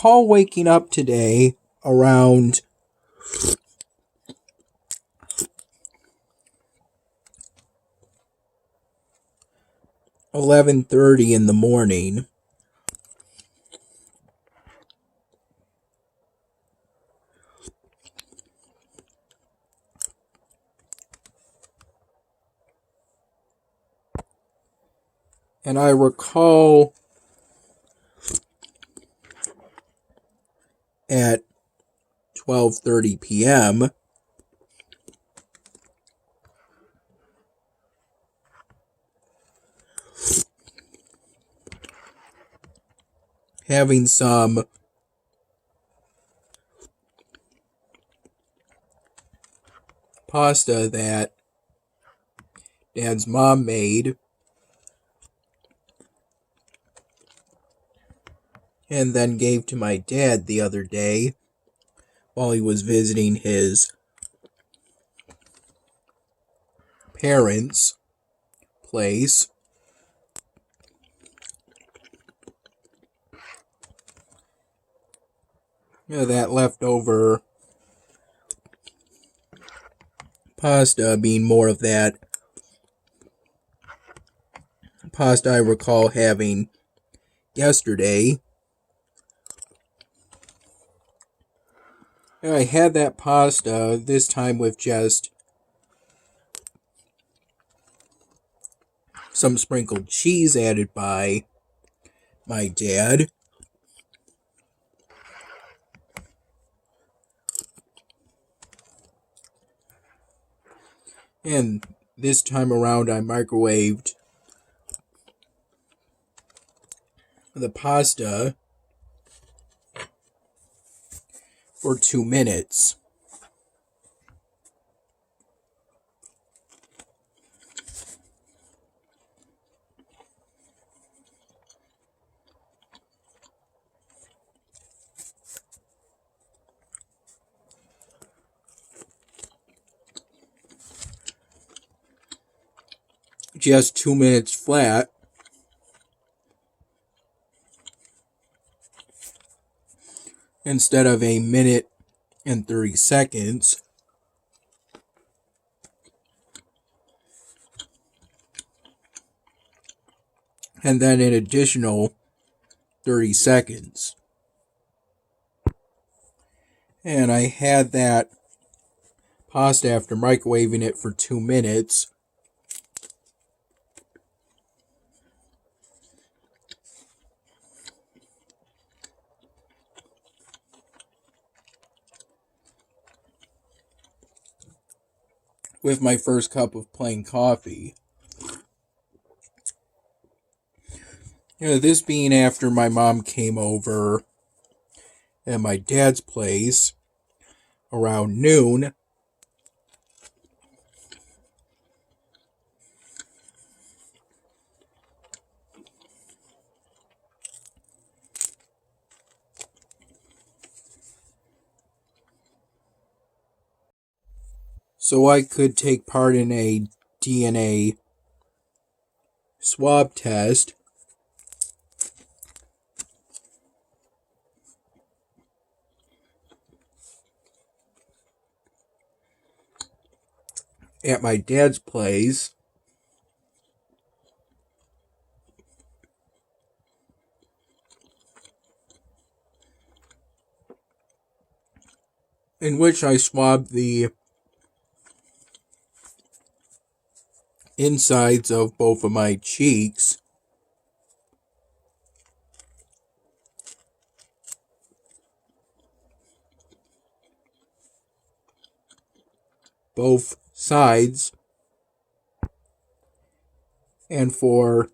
recall waking up today around 11:30 in the morning. And I recall at 12:30 p.m. having some pasta that Dad's mom made, and then gave to my dad the other day while he was visiting his parents' place. That leftover pasta being more of that pasta I recall having yesterday. I had that pasta, this time with just some sprinkled cheese added by my dad. And this time around I microwaved the pasta for 2 minutes. Just 2 minutes flat. Instead of a minute and 30 seconds. And then an additional 30 seconds. And I had that pasta after microwaving it for 2 minutes. With my first cup of plain coffee. This being after my mom came over at my dad's place around noon. So I could take part in a DNA swab test. At my dad's place. In which I swabbed the insides of both of my cheeks. Both sides. And for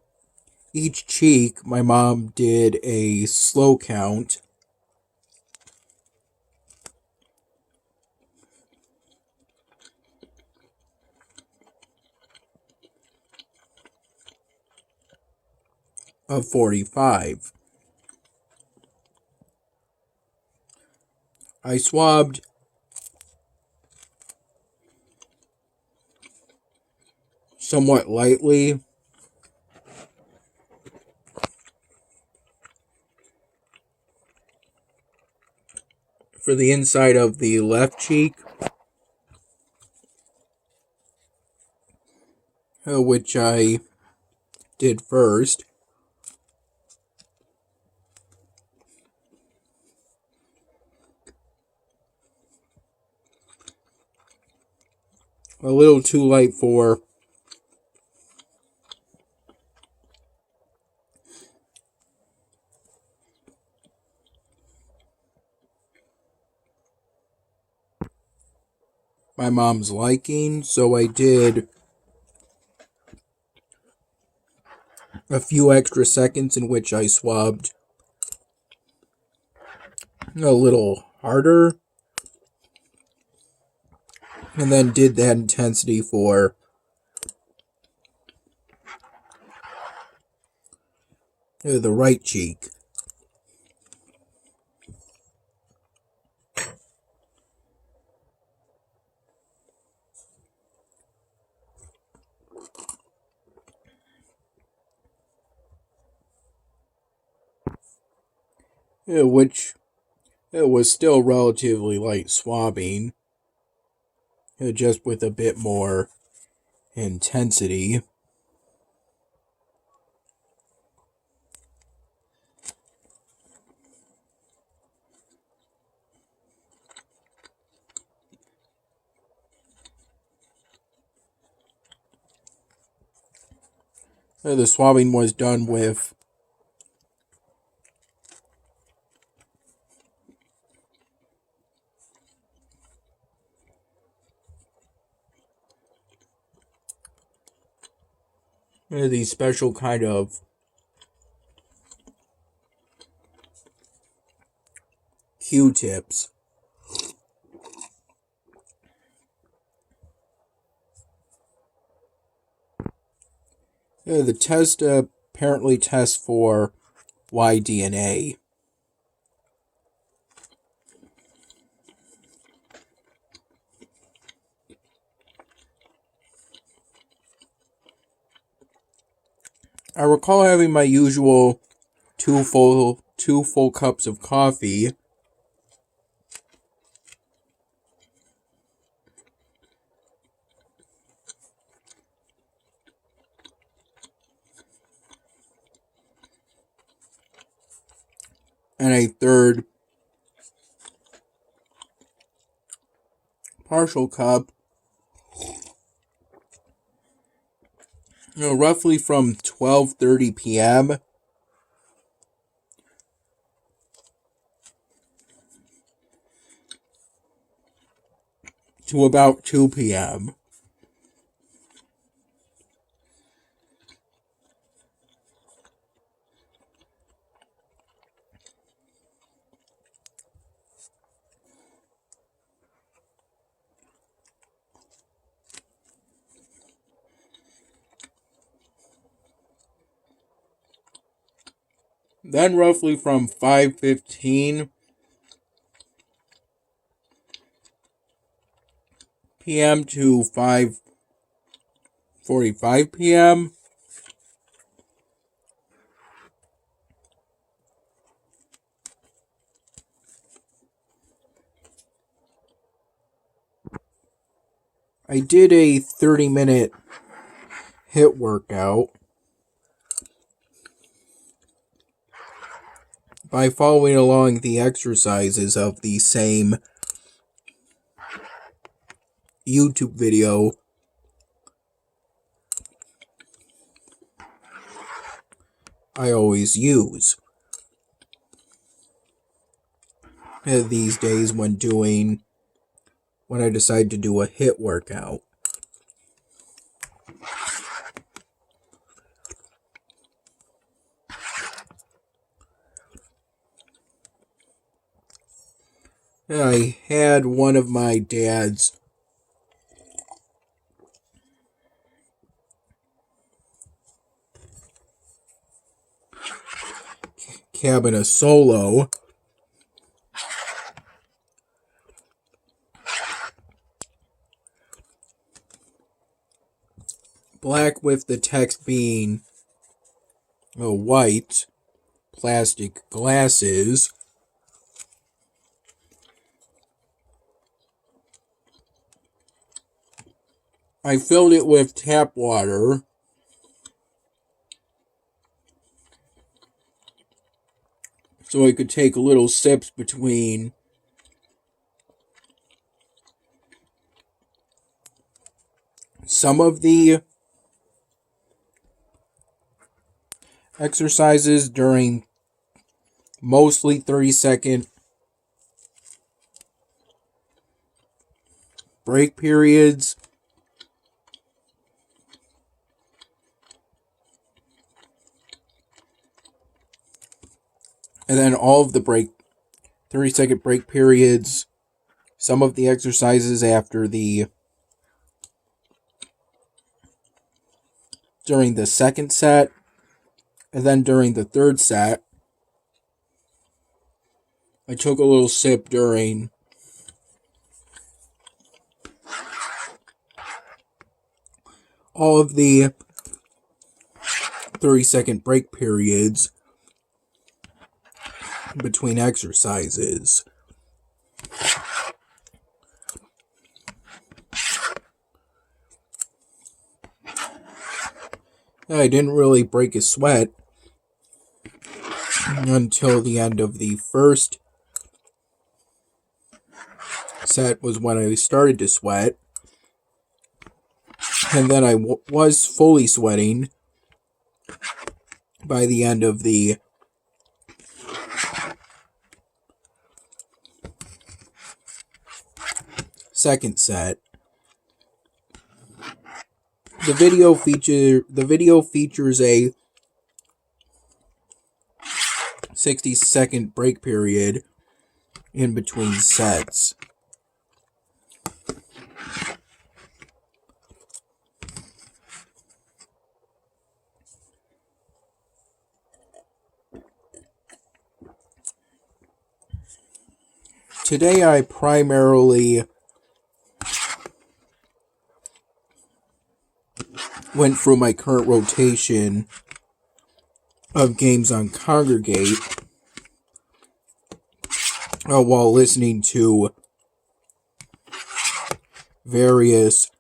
each cheek, my mom did a slow count. Of 45. I swabbed somewhat lightly. for the inside of the left cheek, which I did first. A little too light for my mom's liking, so I did a few extra seconds in which I swabbed a little harder, and then did that intensity for the right cheek. Which it was still relatively light swabbing, just with a bit more intensity. The swabbing was done with these special kind of Q-tips. The test apparently tests for Y-DNA. I recall having my usual two full cups of coffee. And a third partial cup, roughly from 12:30 p.m. to about 2 p.m. Then roughly from 5:15 p.m. to 5:45 p.m. I did a 30-minute HIIT workout by following along the exercises of the same YouTube video I always use these days when I decide to do a HIIT workout. I had one of my dad's Cabana Solo black with the text being white, plastic glasses, I filled it with tap water. So I could take little sips between some of the exercises during mostly 30-second break periods. And then all of the 30-second break periods, some of the exercises during the second set, and then during the third set. I took a little sip during all of the 30-second break periods between exercises. I didn't really break a sweat until the end of the first set was when I started to sweat. And then I was fully sweating by the end of the second set. The video features a 60-second break period in between sets. Today I primarily went through my current rotation of games on Congregate while listening to various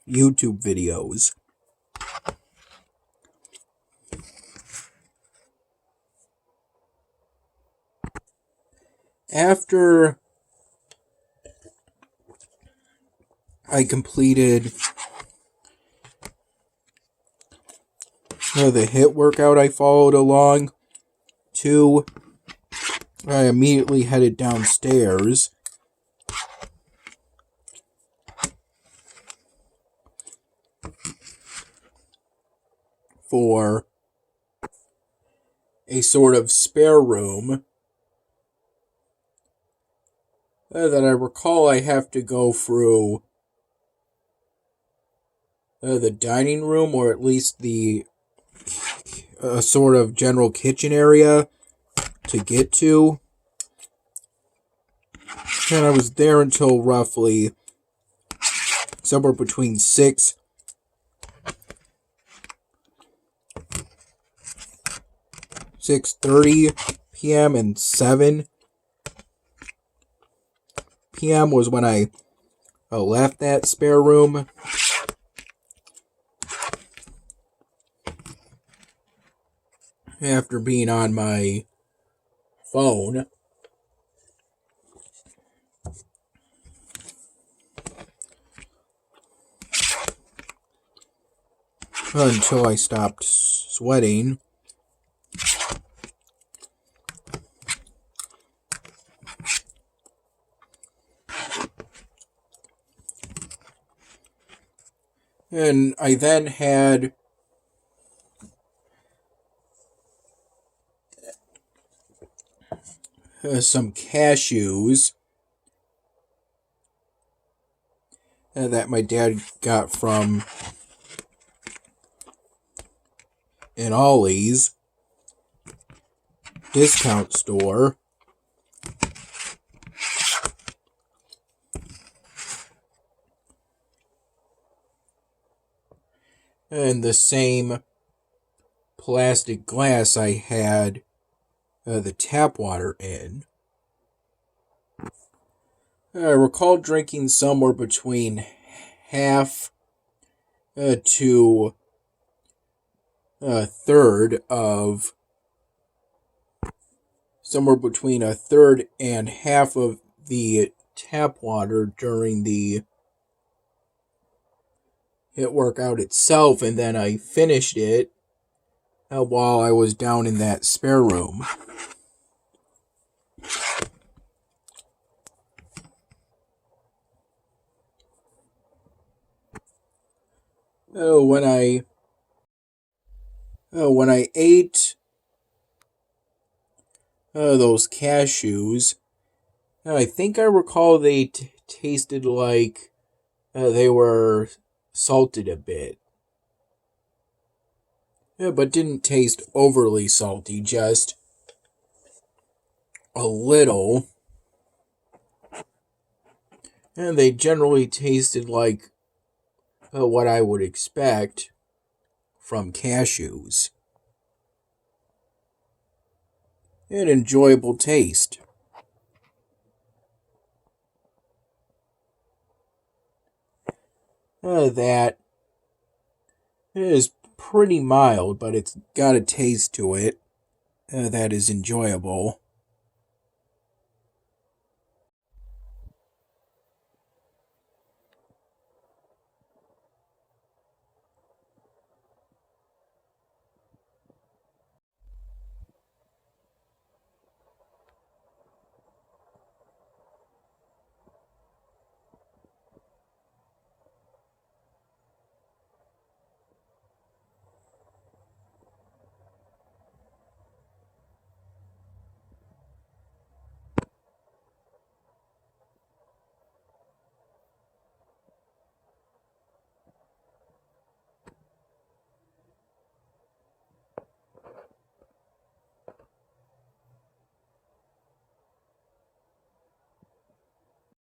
YouTube videos. After I completed the HIIT workout I followed along to, I immediately headed downstairs for a sort of spare room that I recall I have to go through the dining room, or at least the sort of general kitchen area to get to. And I was there until roughly somewhere between 6:30 p.m. and 7 p.m. was when I left that spare room. After being on my phone. Until I stopped sweating. And I then had some cashews that my dad got from an Ollie's discount store. And the same plastic glass I had the tap water in. I recall drinking somewhere between half to a third of, somewhere between a third and half of the tap water during the HIIT workout itself, and then I finished it while I was down in that spare room. When I ate those cashews, I think I recall they tasted like they were salted a bit. But didn't taste overly salty, just a little. And they generally tasted like what I would expect from cashews. An enjoyable taste. That is pretty mild, but it's got a taste to it that is enjoyable.